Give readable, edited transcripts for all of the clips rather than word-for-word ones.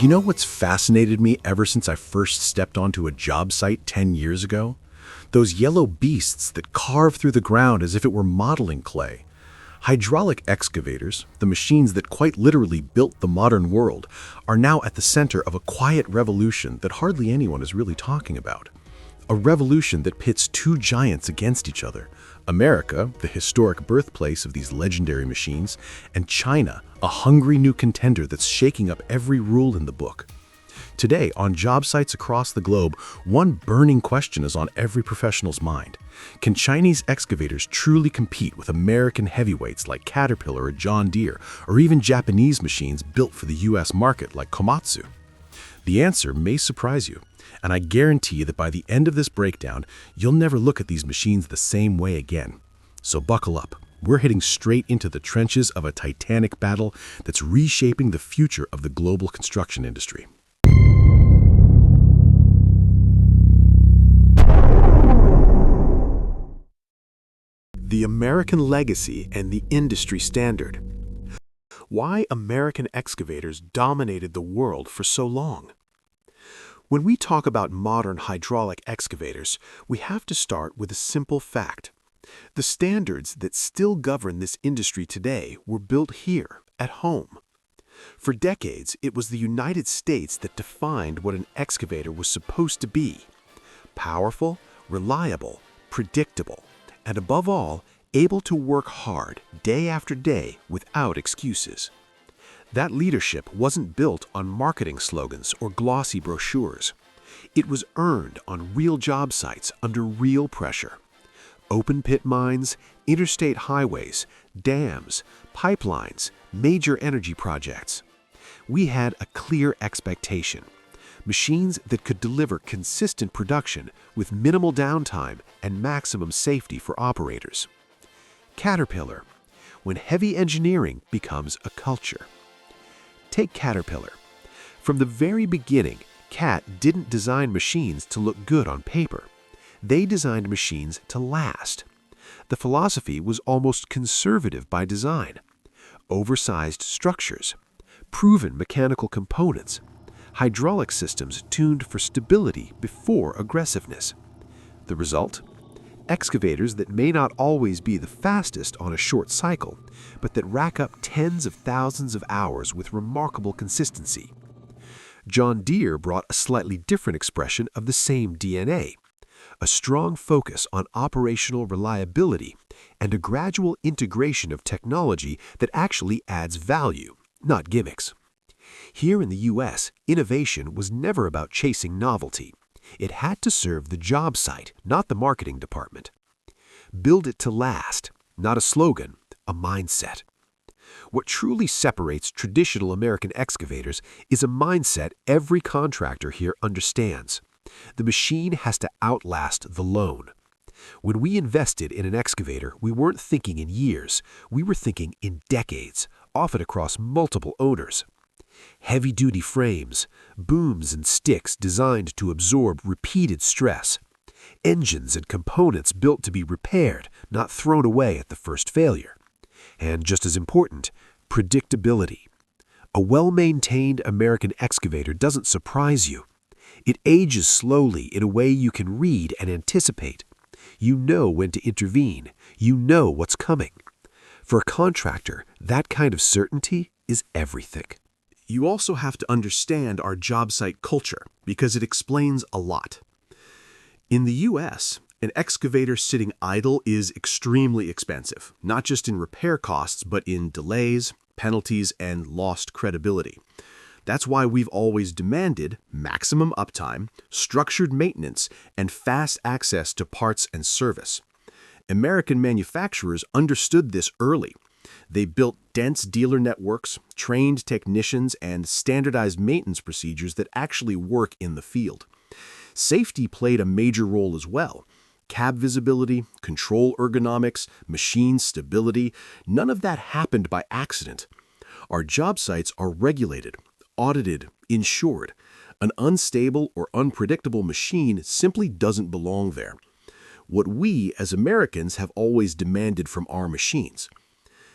You know what's fascinated me ever since I first stepped onto a job site 10 years ago? Those yellow beasts that carve through the ground as if it were modeling clay. Hydraulic excavators, the machines that quite literally built the modern world, are now at the center of a quiet revolution that hardly anyone is really talking about. A revolution that pits two giants against each other: America, the historic birthplace of these legendary machines, and China, a hungry new contender that's shaking up every rule in the book. Today, on job sites across the globe, one burning question is on every professional's mind. Can Chinese excavators truly compete with American heavyweights like Caterpillar or John Deere, or even Japanese machines built for the US market like Komatsu? The answer may surprise you, and I guarantee that by the end of this breakdown, you'll never look at these machines the same way again. So buckle up. We're heading straight into the trenches of a titanic battle that's reshaping the future of the global construction industry. The American legacy and the industry standard. Why American excavators dominated the world for so long. When we talk about modern hydraulic excavators, we have to start with a simple fact. The standards that still govern this industry today were built here, at home. For decades, it was the United States that defined what an excavator was supposed to be: powerful, reliable, predictable, and above all, able to work hard day after day without excuses. That leadership wasn't built on marketing slogans or glossy brochures. It was earned on real job sites under real pressure. Open pit mines, interstate highways, dams, pipelines, major energy projects. We had a clear expectation: machines that could deliver consistent production with minimal downtime and maximum safety for operators. Caterpillar, when heavy engineering becomes a culture. Take Caterpillar. From the very beginning, Cat didn't design machines to look good on paper. They designed machines to last. The philosophy was almost conservative by design. Oversized structures, proven mechanical components, hydraulic systems tuned for stability before aggressiveness. The result? Excavators that may not always be the fastest on a short cycle, but that rack up tens of thousands of hours with remarkable consistency. John Deere brought a slightly different expression of the same DNA: a strong focus on operational reliability and a gradual integration of technology that actually adds value, not gimmicks. Here in the US, innovation was never about chasing novelty. It had to serve the job site, not the marketing department. Build it to last, not a slogan, a mindset. What truly separates traditional American excavators is a mindset every contractor here understands. The machine has to outlast the loan. When we invested in an excavator, we weren't thinking in years, we were thinking in decades, often across multiple owners. Heavy-duty frames, booms and sticks designed to absorb repeated stress, engines and components built to be repaired, not thrown away at the first failure. And just as important, predictability. A well-maintained American excavator doesn't surprise you. It ages slowly in a way you can read and anticipate. You know when to intervene. You know what's coming. For a contractor, that kind of certainty is everything. You also have to understand our job site culture, because it explains a lot. In the US, an excavator sitting idle is extremely expensive, not just in repair costs, but in delays, penalties, and lost credibility. That's why we've always demanded maximum uptime, structured maintenance, and fast access to parts and service. American manufacturers understood this early. They built dense dealer networks, trained technicians, and standardized maintenance procedures that actually work in the field. Safety played a major role as well. Cab visibility, control ergonomics, machine stability, none of that happened by accident. Our job sites are regulated, audited, insured. An unstable or unpredictable machine simply doesn't belong there. What we, as Americans, have always demanded from our machines.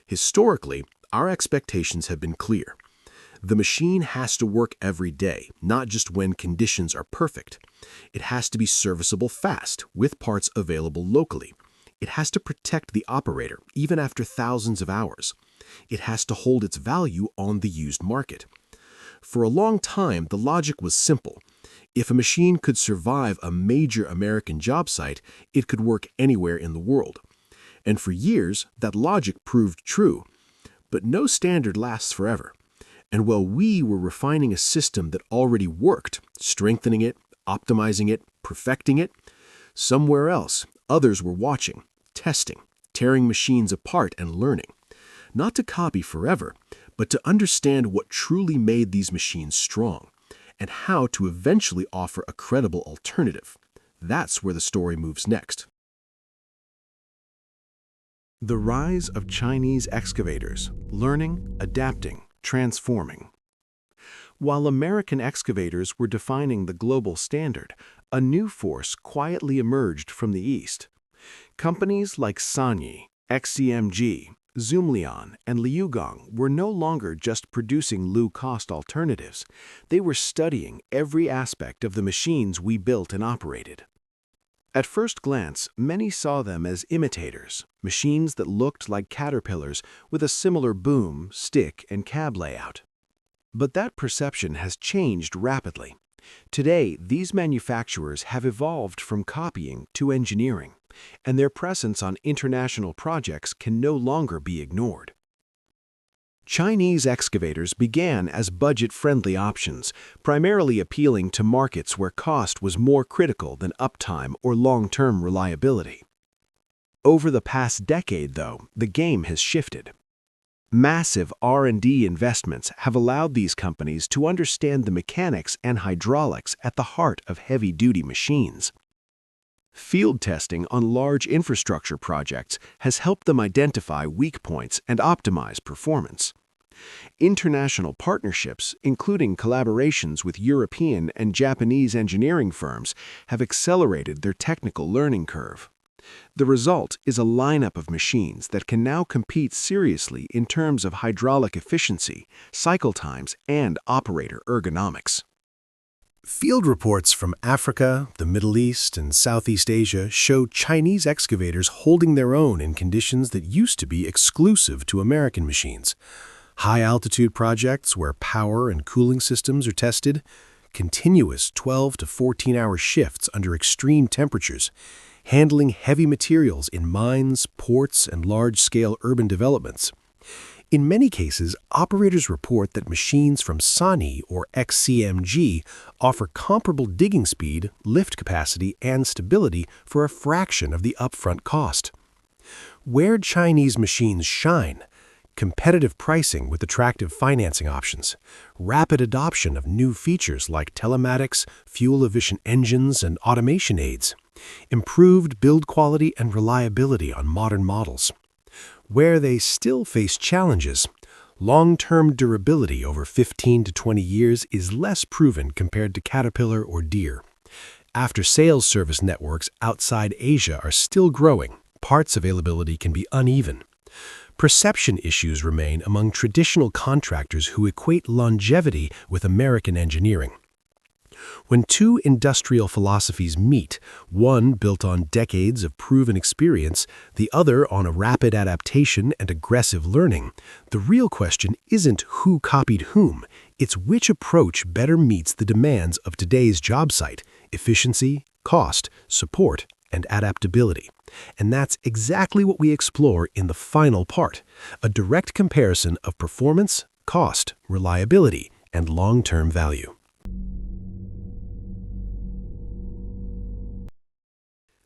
Historically, our expectations have been clear. The machine has to work every day, not just when conditions are perfect. It has to be serviceable fast, with parts available locally. It has to protect the operator, even after thousands of hours. It has to hold its value on the used market. For a long time, the logic was simple. If a machine could survive a major American job site, it could work anywhere in the world. And for years, that logic proved true. But no standard lasts forever. And while we were refining a system that already worked, strengthening it, optimizing it, perfecting it, somewhere else, others were watching, testing, tearing machines apart and learning. Not to copy forever, but to understand what truly made these machines strong, and how to eventually offer a credible alternative. That's where the story moves next. The rise of Chinese excavators, learning, adapting, transforming. While American excavators were defining the global standard, a new force quietly emerged from the East. Companies like Sanyi, XCMG, Zoomlion, and Liugong were no longer just producing low-cost alternatives. They were studying every aspect of the machines we built and operated. At first glance, many saw them as imitators, machines that looked like caterpillars with a similar boom, stick, and cab layout. But that perception has changed rapidly. Today, these manufacturers have evolved from copying to engineering, and their presence on international projects can no longer be ignored. Chinese excavators began as budget-friendly options, primarily appealing to markets where cost was more critical than uptime or long-term reliability. Over the past decade, though, the game has shifted. Massive R&D investments have allowed these companies to understand the mechanics and hydraulics at the heart of heavy-duty machines. Field testing on large infrastructure projects has helped them identify weak points and optimize performance. International partnerships, including collaborations with European and Japanese engineering firms, have accelerated their technical learning curve. The result is a lineup of machines that can now compete seriously in terms of hydraulic efficiency, cycle times, and operator ergonomics. Field reports from Africa, the Middle East, and Southeast Asia show Chinese excavators holding their own in conditions that used to be exclusive to American machines. High-altitude projects where power and cooling systems are tested, continuous 12 to 14-hour shifts under extreme temperatures, handling heavy materials in mines, ports, and large-scale urban developments. In many cases, operators report that machines from Sanyi or XCMG offer comparable digging speed, lift capacity, and stability for a fraction of the upfront cost. Where Chinese machines shine: competitive pricing with attractive financing options, rapid adoption of new features like telematics, fuel-efficient engines, and automation aids, improved build quality and reliability on modern models. Where they still face challenges: long-term durability over 15 to 20 years is less proven compared to Caterpillar or Deere. After-sales service networks outside Asia are still growing. Parts availability can be uneven. Perception issues remain among traditional contractors who equate longevity with American engineering. When two industrial philosophies meet, one built on decades of proven experience, the other on a rapid adaptation and aggressive learning, the real question isn't who copied whom, it's which approach better meets the demands of today's job site: efficiency, cost, support, and adaptability. And that's exactly what we explore in the final part: a direct comparison of performance, cost, reliability, and long-term value.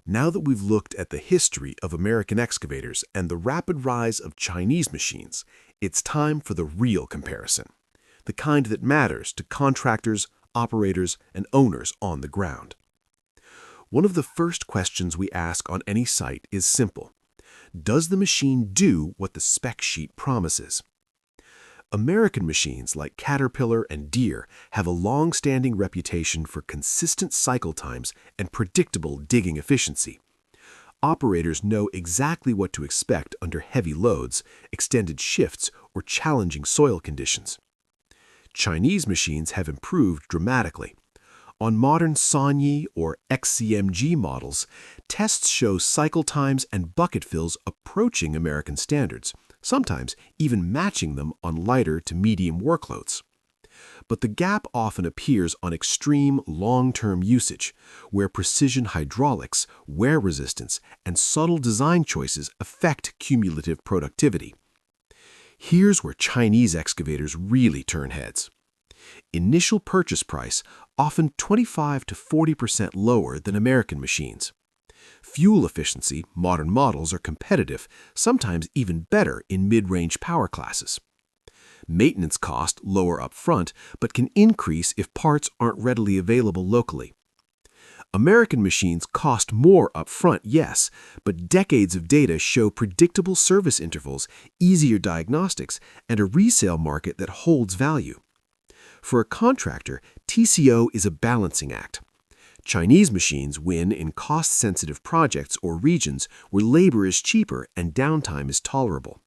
Now that we've looked at the history of American excavators and the rapid rise of Chinese machines, it's time for the real comparison, the kind that matters to contractors, operators, and owners on the ground. One of the first questions we ask on any site is simple: does the machine do what the spec sheet promises? American machines like Caterpillar and Deere have a long-standing reputation for consistent cycle times and predictable digging efficiency. Operators know exactly what to expect under heavy loads, extended shifts, or challenging soil conditions. Chinese machines have improved dramatically. On modern Sanyi or XCMG models, tests show cycle times and bucket fills approaching American standards, sometimes even matching them on lighter to medium workloads. But the gap often appears on extreme long-term usage, where precision hydraulics, wear resistance, and subtle design choices affect cumulative productivity. Here's where Chinese excavators really turn heads. Initial purchase price often 25 to 40% lower than American machines. Fuel efficiency, modern models are competitive, sometimes even better in mid-range power classes. Maintenance cost lower up front, but can increase if parts aren't readily available locally. American machines cost more up front, yes, but decades of data show predictable service intervals, easier diagnostics, and a resale market that holds value. For a contractor, TCO is a balancing act. Chinese machines win in cost-sensitive projects or regions where labor is cheaper and downtime is tolerable.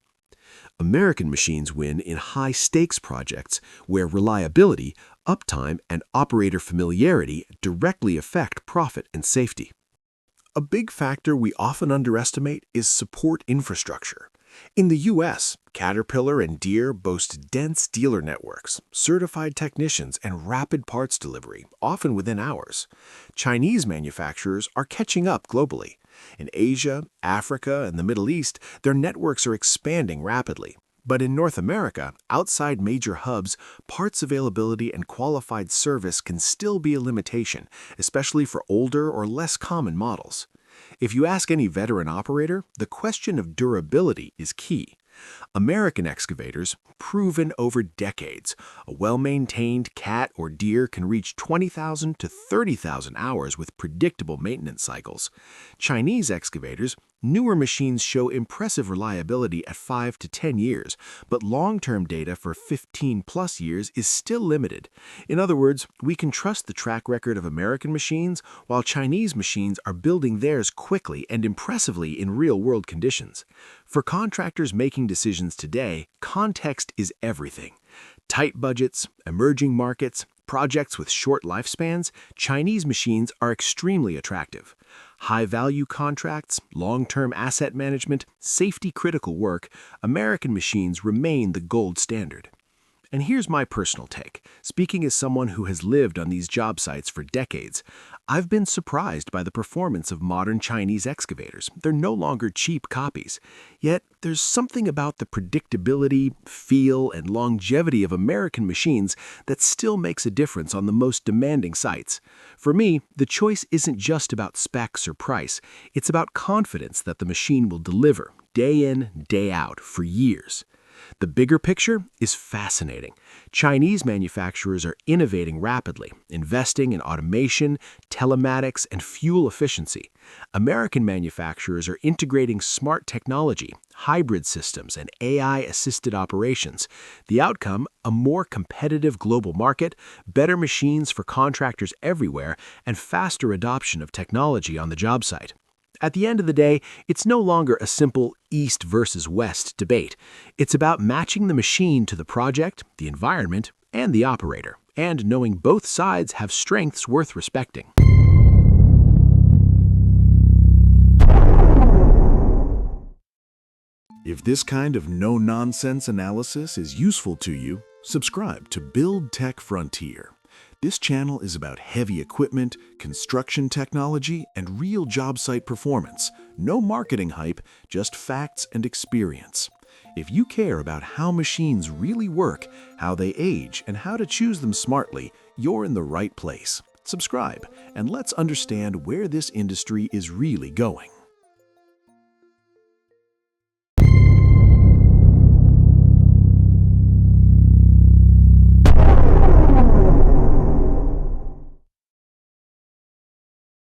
American machines win in high-stakes projects where reliability, uptime, and operator familiarity directly affect profit and safety. A big factor we often underestimate is support infrastructure. In the U.S., Caterpillar and Deere boast dense dealer networks, certified technicians, and rapid parts delivery, often within hours. Chinese manufacturers are catching up globally. In Asia, Africa, and the Middle East, their networks are expanding rapidly. But in North America, outside major hubs, parts availability and qualified service can still be a limitation, especially for older or less common models. If you ask any veteran operator, the question of durability is key. American excavators, proven over decades, a well-maintained Cat or Deere can reach 20,000 to 30,000 hours with predictable maintenance cycles. Chinese excavators, newer machines show impressive reliability at 5 to 10 years, but long-term data for 15-plus years is still limited. In other words, we can trust the track record of American machines, while Chinese machines are building theirs quickly and impressively in real-world conditions. For contractors making decisions today, context is everything. Tight budgets, emerging markets, projects with short lifespans, Chinese machines are extremely attractive. High-value contracts, long-term asset management, safety-critical work, American machines remain the gold standard. And here's my personal take. Speaking as someone who has lived on these job sites for decades, I've been surprised by the performance of modern Chinese excavators. They're no longer cheap copies. Yet, there's something about the predictability, feel, and longevity of American machines that still makes a difference on the most demanding sites. For me, the choice isn't just about specs or price. It's about confidence that the machine will deliver, day in, day out, for years. The bigger picture is fascinating. Chinese manufacturers are innovating rapidly, investing in automation, telematics, and fuel efficiency. American manufacturers are integrating smart technology, hybrid systems, and AI-assisted operations. The outcome, a more competitive global market, better machines for contractors everywhere, and faster adoption of technology on the job site. At the end of the day, it's no longer a simple East versus West debate. It's about matching the machine to the project, the environment, and the operator, and knowing both sides have strengths worth respecting. If this kind of no-nonsense analysis is useful to you, subscribe to Build Tech Frontier. This channel is about heavy equipment, construction technology, and real job site performance. No marketing hype, just facts and experience. If you care about how machines really work, how they age, and how to choose them smartly, you're in the right place. Subscribe, and let's understand where this industry is really going.